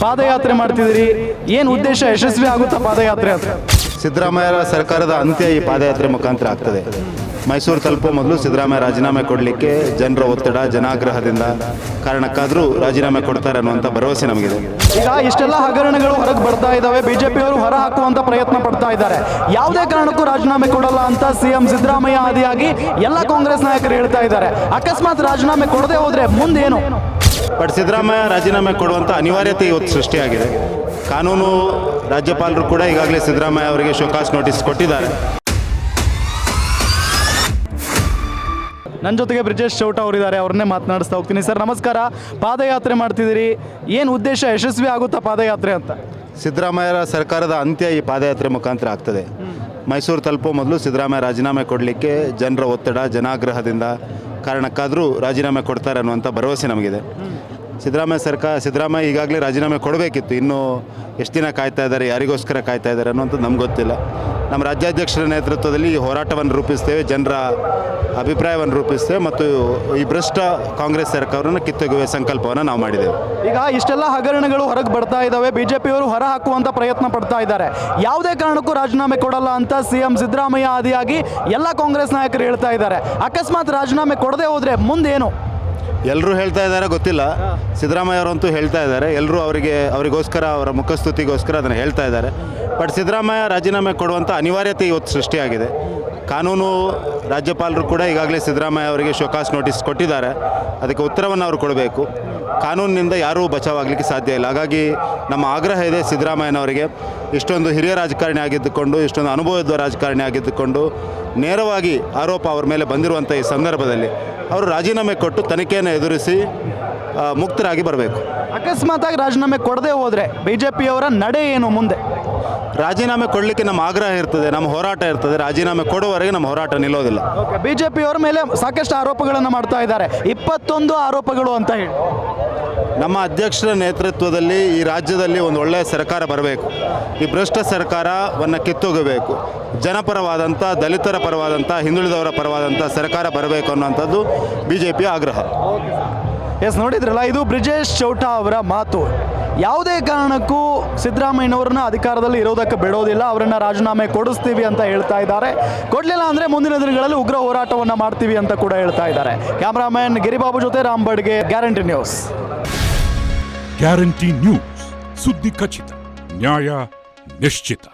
ಪಾದಯಾತ್ರೆ ಮಾಡ್ತಿದ್ದೀರಿ, ಏನು ಉದ್ದೇಶ, ಯಶಸ್ವಿ ಆಗುತ್ತಾ ಪಾದಯಾತ್ರೆ ಅಂತ? ಸಿದ್ದರಾಮಯ್ಯ ಸರ್ಕಾರದ ಅಂತ್ಯ ಈ ಪಾದಯಾತ್ರೆ ಮುಖಾಂತರ ಆಗ್ತದೆ. ಮೈಸೂರು ತಲುಪೋ ಮೊದಲು ಸಿದ್ದರಾಮಯ್ಯ ರಾಜೀನಾಮೆ ಕೊಡಲಿಕ್ಕೆ ಜನರ ಒತ್ತಡ, ಜನಾಗ್ರಹದಿಂದ ಕಾರಣಕ್ಕಾದರೂ ರಾಜೀನಾಮೆ ಕೊಡ್ತಾರೆ ಅನ್ನುವಂಥ ಭರವಸೆ ನಮಗಿದೆ. ಈಗ ಇಷ್ಟೆಲ್ಲ ಹಗರಣಗಳು ಹೊರಗೆ ಬರ್ತಾ ಇದ್ದಾವೆ, ಬಿಜೆಪಿಯವರು ಹೊರ ಹಾಕುವಂತ ಪ್ರಯತ್ನ ಪಡ್ತಾ ಇದ್ದಾರೆ. ಯಾವುದೇ ಕಾರಣಕ್ಕೂ ರಾಜೀನಾಮೆ ಕೊಡಲ್ಲ ಅಂತ ಸಿಎಂ ಸಿದ್ದರಾಮಯ್ಯ ಆದಿಯಾಗಿ ಎಲ್ಲ ಕಾಂಗ್ರೆಸ್ ನಾಯಕರು ಹೇಳ್ತಾ ಇದ್ದಾರೆ. ಅಕಸ್ಮಾತ್ ರಾಜೀನಾಮೆ ಕೊಡದೆ ಹೋದ್ರೆ ಮುಂದೇನು? ಬಟ್ ಸಿದ್ದರಾಮಯ್ಯ ರಾಜೀನಾಮೆ ಕೊಡುವಂಥ ಅನಿವಾರ್ಯತೆ ಇವತ್ತು ಸೃಷ್ಟಿಯಾಗಿದೆ. ಕಾನೂನು ರಾಜ್ಯಪಾಲರು ಕೂಡ ಈಗಾಗಲೇ ಸಿದ್ದರಾಮಯ್ಯ ಅವರಿಗೆ ಶೋಕಾಸ್ ನೋಟಿಸ್ ಕೊಟ್ಟಿದ್ದಾರೆ. ನನ್ನ ಜೊತೆಗೆ ಬ್ರಿಜೇಶ್ ಚೌಟ ಅವರಿದ್ದಾರೆ, ಅವ್ರನ್ನೇ ಮಾತನಾಡಿಸ್ತಾ ಹೋಗ್ತೀನಿ. ಸರ್ ನಮಸ್ಕಾರ. ಪಾದಯಾತ್ರೆ ಮಾಡ್ತಿದ್ದೀರಿ, ಏನು ಉದ್ದೇಶ, ಯಶಸ್ವಿ ಆಗುತ್ತಾ ಪಾದಯಾತ್ರೆ ಅಂತ? ಸಿದ್ದರಾಮಯ್ಯ ಸರ್ಕಾರದ ಅಂತ್ಯ ಈ ಪಾದಯಾತ್ರೆ ಮುಖಾಂತರ ಆಗ್ತದೆ. ಮೈಸೂರು ತಲುಪೋ ಮೊದಲು ಸಿದ್ದರಾಮಯ್ಯ ರಾಜೀನಾಮೆ ಕೊಡಲಿಕ್ಕೆ ಜನರ ಒತ್ತಡ, ಜನಾಗ್ರಹದಿಂದ ಕಾರಣಕ್ಕಾದರೂ ರಾಜೀನಾಮೆ ಕೊಡ್ತಾರೆ ಅನ್ನುವಂಥ ಭರವಸೆ ನಮಗಿದೆ. ಸಿದ್ದರಾಮಯ್ಯ ಈಗಾಗಲೇ ರಾಜೀನಾಮೆ ಕೊಡಬೇಕಿತ್ತು. ಇನ್ನೂ ಎಷ್ಟು ದಿನ ಕಾಯ್ತಾ ಇದ್ದಾರೆ, ಯಾರಿಗೋಸ್ಕರ ಕಾಯ್ತಾ ಇದ್ದಾರೆ ಅನ್ನುವಂಥದ್ದು ನಮ್ಗೆ ಗೊತ್ತಿಲ್ಲ. ನಮ್ಮ ರಾಜ್ಯಾಧ್ಯಕ್ಷರ ನೇತೃತ್ವದಲ್ಲಿ ಈ ಹೋರಾಟವನ್ನು ರೂಪಿಸ್ತೇವೆ, ಜನರ ಅಭಿಪ್ರಾಯವನ್ನು ರೂಪಿಸ್ತೇವೆ ಮತ್ತು ಈ ಭ್ರಷ್ಟ ಕಾಂಗ್ರೆಸ್ ಸರ್ಕಾರವನ್ನು ಕಿತ್ತೊಗೆಯುವ ಸಂಕಲ್ಪವನ್ನು ನಾವು ಮಾಡಿದ್ದೇವೆ. ಈಗ ಇಷ್ಟೆಲ್ಲ ಹಗರಣಗಳು ಹೊರಗೆ ಬರ್ತಾ ಇದ್ದಾವೆ, ಬಿಜೆಪಿಯವರು ಹೊರ ಹಾಕುವಂತ ಪ್ರಯತ್ನ ಪಡ್ತಾ ಇದ್ದಾರೆ. ಯಾವುದೇ ಕಾರಣಕ್ಕೂ ರಾಜೀನಾಮೆ ಕೊಡಲ್ಲ ಅಂತ ಸಿಎಂ ಸಿದ್ದರಾಮಯ್ಯ ಆದಿಯಾಗಿ ಎಲ್ಲ ಕಾಂಗ್ರೆಸ್ ನಾಯಕರು ಹೇಳ್ತಾ ಇದ್ದಾರೆ. ಅಕಸ್ಮಾತ್ ರಾಜೀನಾಮೆ ಕೊಡದೆ ಹೋದ್ರೆ ಮುಂದೇನು? ಎಲ್ಲರೂ ಹೇಳ್ತಾ ಇದ್ದಾರೆ, ಗೊತ್ತಿಲ್ಲ. ಸಿದ್ದರಾಮಯ್ಯ ಅವರಂತೂ ಹೇಳ್ತಾ ಇದ್ದಾರೆ. ಎಲ್ಲರೂ ಅವರಿಗೋಸ್ಕರ, ಅವರ ಮುಖಸ್ತುತಿಗೋಸ್ಕರ ಅದನ್ನು ಹೇಳ್ತಾ ಇದ್ದಾರೆ. ಬಟ್ ಸಿದ್ದರಾಮಯ್ಯ ರಾಜೀನಾಮೆ ಕೊಡುವಂಥ ಅನಿವಾರ್ಯತೆ ಇವತ್ತು ಸೃಷ್ಟಿಯಾಗಿದೆ. ಕಾನೂನು ರಾಜ್ಯಪಾಲರು ಕೂಡ ಈಗಾಗಲೇ ಸಿದ್ದರಾಮಯ್ಯ ಅವರಿಗೆ ಶೋಕಾಸ್ ನೋಟಿಸ್ ಕೊಟ್ಟಿದ್ದಾರೆ. ಅದಕ್ಕೆ ಉತ್ತರವನ್ನು ಅವರು ಕೊಡಬೇಕು. ಕಾನೂನಿನಿಂದ ಯಾರೂ ಬಚಾವಾಗಲಿಕ್ಕೆ ಸಾಧ್ಯ ಇಲ್ಲ. ಹಾಗಾಗಿ ನಮ್ಮ ಆಗ್ರಹ ಇದೆ ಸಿದ್ದರಾಮಯ್ಯನವರಿಗೆ, ಇಷ್ಟೊಂದು ಹಿರಿಯ ರಾಜಕಾರಣಿ ಆಗಿದ್ದುಕೊಂಡು, ಇಷ್ಟೊಂದು ಅನುಭವದ ರಾಜಕಾರಣಿ ಆಗಿದ್ದುಕೊಂಡು ನೇರವಾಗಿ ಆರೋಪ ಅವ್ರ ಮೇಲೆ ಬಂದಿರುವಂಥ ಈ ಸಂದರ್ಭದಲ್ಲಿ ಅವರು ರಾಜೀನಾಮೆ ಕೊಟ್ಟು ತನಿಖೆಯನ್ನು ಎದುರಿಸಿ ಮುಕ್ತರಾಗಿ ಬರಬೇಕು. ಅಕಸ್ಮಾತಾಗಿ ರಾಜೀನಾಮೆ ಕೊಡದೆ ಹೋದರೆ ಬಿಜೆಪಿಯವರ ನಡೆ ಏನು ಮುಂದೆ? ರಾಜೀನಾಮೆ ಕೊಡಲಿಕ್ಕೆ ನಮ್ಮ ಆಗ್ರಹ ಇರ್ತದೆ, ನಮ್ಮ ಹೋರಾಟ ಇರ್ತದೆ. ರಾಜೀನಾಮೆ ಕೊಡುವವರೆಗೆ ನಮ್ಮ ಹೋರಾಟ ನಿಲ್ಲೋದಿಲ್ಲ. ಬಿಜೆಪಿಯವರ ಮೇಲೆ ಸಾಕಷ್ಟು ಆರೋಪಗಳನ್ನು ಮಾಡ್ತಾ ಇದ್ದಾರೆ, 21 ಆರೋಪಗಳು ಅಂತ ಹೇಳಿ. ನಮ್ಮ ಅಧ್ಯಕ್ಷರ ನೇತೃತ್ವದಲ್ಲಿ ಈ ರಾಜ್ಯದಲ್ಲಿ ಒಂದು ಒಳ್ಳೆಯ ಸರ್ಕಾರ ಬರಬೇಕು. ಈ ಭ್ರಷ್ಟ ಸರ್ಕಾರವನ್ನು ಕಿತ್ತೊಗೆಯಬೇಕು. ಜನಪರವಾದಂಥ, ದಲಿತರ ಪರವಾದಂಥ, ಹಿಂದುಳಿದವರ ಪರವಾದಂಥ ಸರ್ಕಾರ ಬರಬೇಕು ಅನ್ನುವಂಥದ್ದು ಬಿಜೆಪಿಯ ಆಗ್ರಹ. ಎಸ್, ನೋಡಿದ್ರಲ್ಲ, ಇದು ಬ್ರಿಜೇಶ್ ಚೌಟ ಅವರ ಮಾತು. ಯಾವುದೇ ಕಾರಣಕ್ಕೂ ಸಿದ್ದರಾಮಯ್ಯನವ್ರನ್ನ ಅಧಿಕಾರದಲ್ಲಿ ಇರೋದಕ್ಕೆ ಬಿಡೋದಿಲ್ಲ, ಅವರನ್ನು ರಾಜೀನಾಮೆ ಕೊಡಿಸ್ತೀವಿ ಅಂತ ಹೇಳ್ತಾ ಇದ್ದಾರೆ. ಕೊಡಲಿಲ್ಲ ಅಂದರೆ ಮುಂದಿನ ದಿನಗಳಲ್ಲಿ ಉಗ್ರ ಹೋರಾಟವನ್ನು ಮಾಡ್ತೀವಿ ಅಂತ ಕೂಡ ಹೇಳ್ತಾ ಇದ್ದಾರೆ. ಕ್ಯಾಮ್ರಾಮನ್ ಗಿರಿಬಾಬು ಜೊತೆ ರಾಂಬಡ್ಗೆ, ಗ್ಯಾರಂಟಿ ನ್ಯೂಸ್. ಗ್ಯಾರಂಟಿ ನ್ಯೂಸ್, ಸುದ್ದಿ ಖಚಿತ, ನ್ಯಾಯ ನಿಶ್ಚಿತ.